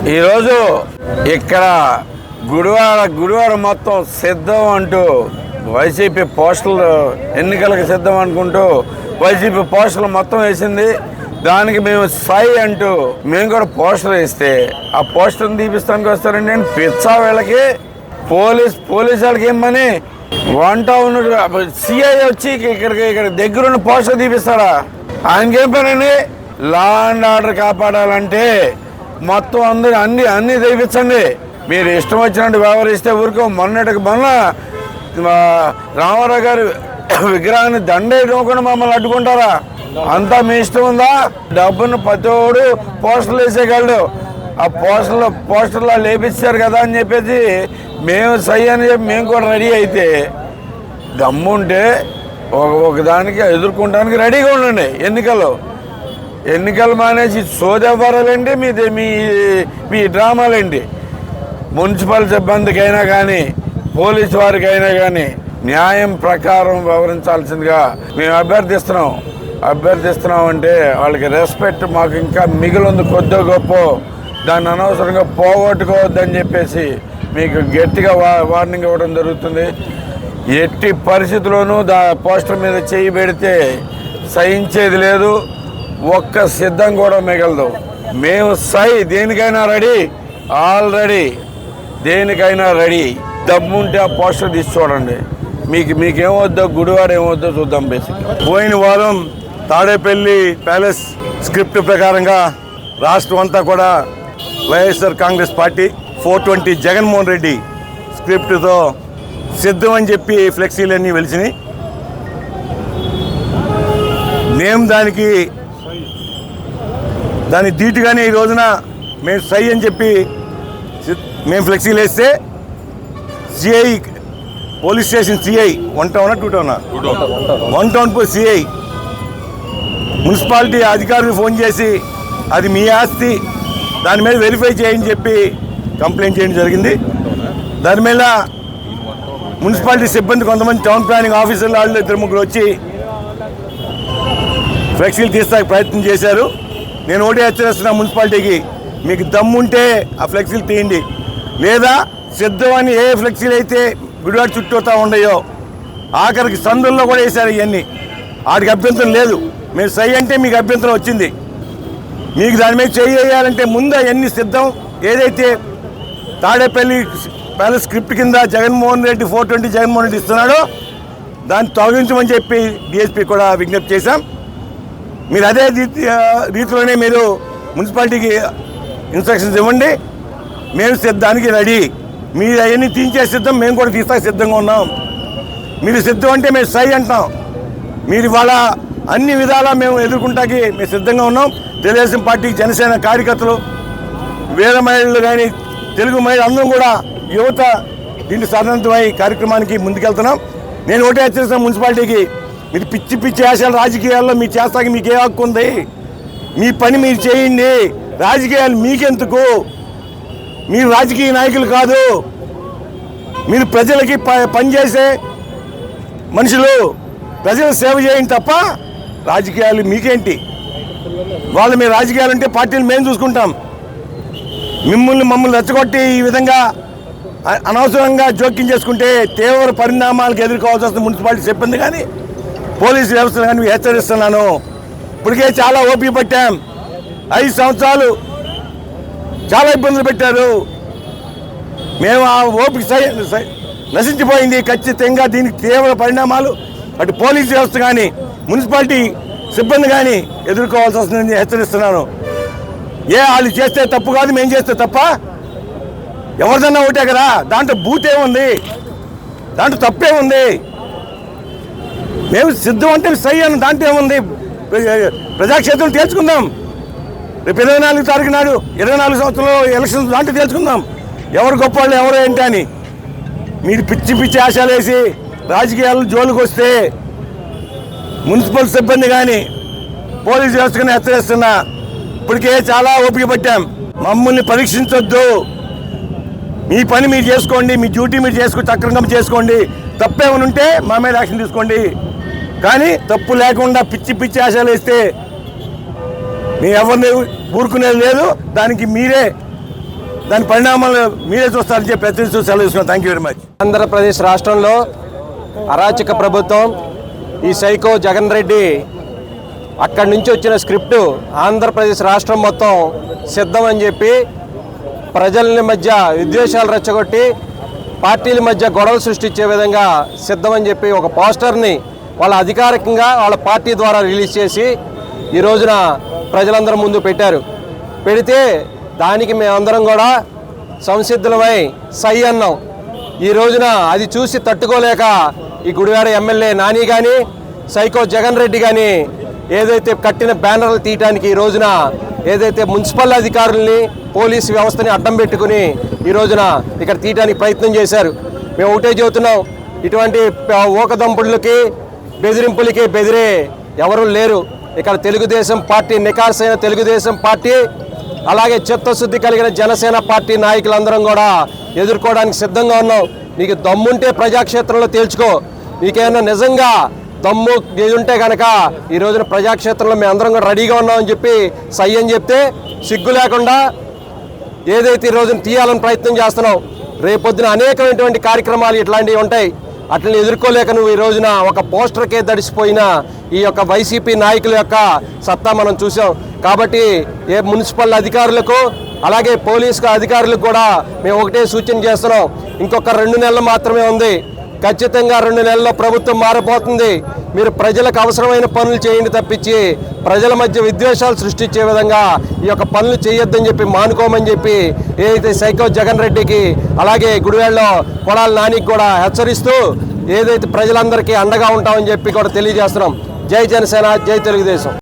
ఈరోజు ఇక్కడ గుడివాడ మొత్తం సిద్ధం అంటూ వైసీపీ పోస్టర్లు ఎన్నికలకు సిద్ధం అనుకుంటూ వైసీపీ పోస్టర్లు మొత్తం వేసింది. దానికి మేము సై అంటూ మేము కూడా పోస్టర్ వేస్తే ఆ పోస్టర్ని తీపిస్తానికి వస్తారండి. పిచ్చా వీళ్ళకి పోలీస్ వాళ్ళకి ఏమని 1 టౌన్ సిఐ వచ్చి ఇక్కడ దగ్గరున్న పోస్టర్ తీపిస్తాడా? ఆయనకేం పనండి? లా అండ్ ఆర్డర్ కాపాడాలంటే మొత్తం అందరూ అన్ని తెప్పించండి. మీరు ఇష్టం వచ్చినట్టు వ్యవహరిస్తే ఊరుకో. మొన్న రామారావు గారి విగ్రహాన్ని దండేయకుండా మమ్మల్ని అడ్డుకుంటారా? అంతా మీ ఇష్టం ఉందా? డబ్బును ప్రతివాడు పోస్టర్లు వేసేయగలడు. ఆ పోస్టర్లో లేపించారు కదా అని చెప్పేసి మేము సై అని చెప్పి మేము కూడా రెడీ అయితే దమ్ముంటే ఒకదానికి ఎదుర్కొనడానికి రెడీగా ఉండండి. ఎన్నికలు మానేసి సోదవ్వరాలండి మీ డ్రామాలేంటి. మున్సిపల్ సిబ్బందికైనా కానీ పోలీసు వారికైనా కానీ న్యాయం ప్రకారం వ్యవహరించాల్సిందిగా మేము అభ్యర్థిస్తున్నాం అంటే వాళ్ళకి రెస్పెక్ట్ మాకు ఇంకా మిగిలింది కొద్దో గొప్ప. దాన్ని అనవసరంగా పోగొట్టుకోవద్దని చెప్పేసి మీకు గట్టిగా వార్నింగ్ ఇవ్వడం జరుగుతుంది. ఎట్టి పరిస్థితుల్లోనూ పోస్టర్ మీద చేయి పెడితే సహించేది లేదు. ఒక్క సిద్ధం కూడా మిగలదు. మేము దేనికైనా రెడీ, ఆల్రెడీ దేనికైనా రెడీ. దమ్ముంటే ఆ పోస్టర్ తీసి చూడండి. మీకేమొద్దో గుడివాడ ఏమొద్దో చూద్దాం. బేసిక్గా పోయిన వారం తాడేపల్లి ప్యాలెస్ స్క్రిప్ట్ ప్రకారంగా రాష్ట్రం అంతా కూడా వైఎస్ఆర్ కాంగ్రెస్ పార్టీ 420 జగన్మోహన్ రెడ్డి స్క్రిప్ట్తో సిద్ధం అని చెప్పి ఫ్లెక్సీలన్నీ వెలిసినాయి. మేము దాని ధీటుగానే ఈ రోజున మేము సై అని చెప్పి మేము ఫ్లెక్సీలు వేస్తే CI police station CI 1 టౌనా 2 టౌనా 1 town CI municipality అధికారులకు ఫోన్ చేసి అది మీ ఆస్తి, దాని మీద వెరిఫై చేయని చెప్పి కంప్లైంట్ చేయడం జరిగింది. దాని మీద మున్సిపాలిటీ సిబ్బంది కొంతమంది టౌన్ ప్లానింగ్ ఆఫీసర్లు వాళ్ళు 2-3 వచ్చి ఫ్లెక్సీలు తీస్తానికి ప్రయత్నం చేశారు. నేను ఒకటే హెచ్చరిస్తున్నా మున్సిపాలిటీకి, మీకు దమ్ముంటే ఆ ఫ్లెక్సీలు తీయండి, లేదా సిద్ధం అని ఏ ఫ్లెక్సీలు అయితే గుడివాడ చుట్టూతా ఉన్నాయో ఆఖరికి సందుల్లో కూడా వేశారు. ఇవన్నీ వాటికి అభ్యంతరం లేదు. మీరు సై అంటే మీకు అభ్యంతరం వచ్చింది. మీకు దాని మీద చేయాలంటే ముందు అవన్నీ సిద్ధం. ఏదైతే తాడేపల్లి ప్యాలెస్ స్క్రిప్ట్ కింద జగన్మోహన్ రెడ్డి 420 జగన్మోహన్ రెడ్డి ఇస్తున్నాడో దాన్ని తొలగించమని చెప్పి డిఎస్పీ కూడా విజ్ఞప్తి చేశాం. మీరు అదే రీతిలోనే మీరు మున్సిపాలిటీకి ఇన్స్ట్రక్షన్స్ ఇవ్వండి. మేము సిద్ధానికి రెడీ. మీరు అవన్నీ తీయించే సిద్ధం, మేము కూడా తీస్తాకి సిద్ధంగా ఉన్నాం. మీరు సిద్ధం అంటే మేము సై అంటాం. మీరు ఇవాళ అన్ని విధాలా మేము ఎదుర్కొంటాకి మేము సిద్ధంగా ఉన్నాం. తెలుగుదేశం పార్టీ, జనసేన కార్యకర్తలు, వేద మహిళలు కానీ తెలుగు మహిళలు అందరం కూడా యువత దీన్ని సాధనంతమై కార్యక్రమానికి ముందుకెళ్తున్నాం. నేను ఒకటే హెచ్చరిస్తాను మున్సిపాలిటీకి, మీరు పిచ్చి ఆశలు రాజకీయాల్లో మీరు చేస్తాకి మీకే హక్కు ఉంది. మీ పని మీరు చేయండి. రాజకీయాలు మీకెందుకు? మీరు రాజకీయ నాయకులు కాదు, మీరు ప్రజలకి పనిచేసే మనుషులు. ప్రజలు సేవ చేయండి తప్ప రాజకీయాలు మీకేంటి? వాళ్ళు మీ రాజకీయాలు ఉంటే పార్టీలు మేము చూసుకుంటాం. మమ్మల్ని రెచ్చగొట్టి ఈ విధంగా అనవసరంగా జోక్యం చేసుకుంటే తీవ్ర పరిణామాలకు ఎదుర్కోవాల్సి వస్తుంది మున్సిపాలిటీ సిబ్బంది కానీ పోలీసు వ్యవస్థలు కానీ హెచ్చరిస్తున్నాను. ఇప్పటికే చాలా ఓపిక పట్టాం. 5 సంవత్సరాలు చాలా ఇబ్బందులు పెట్టారు. మేము ఆ ఓపిక నశించిపోయింది. ఖచ్చితంగా దీనికి తీవ్ర పరిణామాలు అటు పోలీసు వ్యవస్థ కానీ మున్సిపాలిటీ సిబ్బంది కానీ ఎదుర్కోవాల్సి వస్తుందని హెచ్చరిస్తున్నాను. వాళ్ళు చేస్తే తప్పు కాదు, మేము చేస్తే తప్ప? ఎవరిదన్నా ఒకటే కదా. దాంట్లో బూత్ ఏముంది? దాంట్లో తప్పే ఉంది. మేము సిద్ధం అంటే సై అని దాంట్లో ఏముంది? ప్రజాక్షేత్రం తేల్చుకుందాం. రేపు 24 తారీఖు నాడు 24 సంవత్సరంలో ఎలక్షన్స్ దాంట్లో తేల్చుకుందాం ఎవరు గొప్ప వాళ్ళు ఎవరు ఏంటి అని. మీరు పిచ్చి ఆశలు వేసి రాజకీయాలు జోలికి వస్తే మున్సిపల్ సిబ్బంది కానీ పోలీసు వ్యవస్థ కానీ హెచ్చరిస్తున్నా. ఇప్పటికే చాలా ఓపిక పట్టాం. మమ్మల్ని పరీక్షించొద్దు. మీ పని మీరు చేసుకోండి, మీ డ్యూటీ మీరు చక్రంగా చేసుకోండి. తప్పేమైనా ఉంటే మా మీద యాక్షన్ తీసుకోండి. కానీ తప్పు లేకుండా పిచ్చి ఆశలు వేస్తే మీ ఎవరిని ఊరుకునేది లేదు. దానికి మీరే దాని పరిణామాలు మీరే చూస్తారని చెప్పి ప్రతినిధి సెలవు తీసుకున్నాం. Thank you very much. Andhra Pradesh రాష్ట్రంలో అరాచక ప్రభుత్వం, ఈ సైకో జగన్ రెడ్డి అక్కడి నుంచి వచ్చిన స్క్రిప్టు ఆంధ్రప్రదేశ్ రాష్ట్రం మొత్తం సిద్ధం అని చెప్పి ప్రజల మధ్య విద్వేషాలు రెచ్చగొట్టి పార్టీల మధ్య గొడవలు సృష్టించే విధంగా సిద్ధమని చెప్పి ఒక పోస్టర్ని వాళ్ళ అధికారికంగా వాళ్ళ పార్టీ ద్వారా రిలీజ్ చేసి ఈ రోజున ప్రజలందరి ముందు పెట్టారు. పెడితే దానికి మేమందరం కూడా సంసిద్ధమై సై అన్నాం. ఈ రోజున అది చూసి తట్టుకోలేక ఈ గుడివాడ ఎమ్మెల్యే నాని కానీ సైకో జగన్ రెడ్డి కానీ ఏదైతే కట్టిన బ్యానర్లు తీయటానికి ఈ రోజున ఏదైతే మున్సిపల్ అధికారుల్ని పోలీసు వ్యవస్థని అడ్డం పెట్టుకుని ఈ రోజున ఇక్కడ తీయటానికి ప్రయత్నం చేశారు. మేము ఒకటే చెబుతున్నాం, ఇటువంటి ఊకదంపుళ్ళకి బెదిరింపులకి బెదిరే ఎవరు లేరు. ఇక్కడ తెలుగుదేశం పార్టీ, నికార్సైన తెలుగుదేశం పార్టీ, అలాగే చిత్తశుద్ధి కలిగిన జనసేన పార్టీ నాయకులందరం కూడా ఎదుర్కోవడానికి సిద్ధంగా ఉన్నాం. నీకు దమ్ముంటే ప్రజాక్షేత్రంలో తేల్చుకో, నీకేమన్నా నిజంగా దమ్ము ఉంటే కనుక ఈ రోజున ప్రజాక్షేత్రంలో మేము అందరం కూడా రెడీగా ఉన్నామని చెప్పి సై అని చెప్తే సిగ్గు లేకుండా ఏదైతే ఈ రోజున తీయాలని ప్రయత్నం చేస్తున్నాం. రేపొద్దున అనేకమైనటువంటి కార్యక్రమాలు ఇట్లాంటివి ఉంటాయి. అట్లని ఎదుర్కోలేక నువ్వు ఈ రోజున ఒక పోస్టర్కే దడిసిపోయిన ఈ యొక్క వైసీపీ నాయకుల యొక్క సత్తా మనం చూసాం. కాబట్టి ఏ మున్సిపల్ అధికారులకు అలాగే పోలీసు అధికారులకు కూడా మేము ఒకటే సూచన చేస్తున్నాం, ఇంకొక 2 నెలలు మాత్రమే ఉంది. ఖచ్చితంగా 2 నెలల్లో ప్రభుత్వం మారిపోతుంది. మీరు ప్రజలకు అవసరమైన పనులు చేయండి తప్పించి ప్రజల మధ్య విద్వేషాలు సృష్టించే విధంగా ఈ యొక్క పనులు చేయొద్దని చెప్పి మానుకోమని చెప్పి ఏదైతే సైకో జగన్ రెడ్డికి అలాగే గుడివాడలో కొడాలి నానికి కూడా హెచ్చరిస్తూ ఏదైతే ప్రజలందరికీ అండగా ఉంటామని చెప్పి కూడా తెలియజేస్తున్నాం. జై జనసేన, జై తెలుగుదేశం.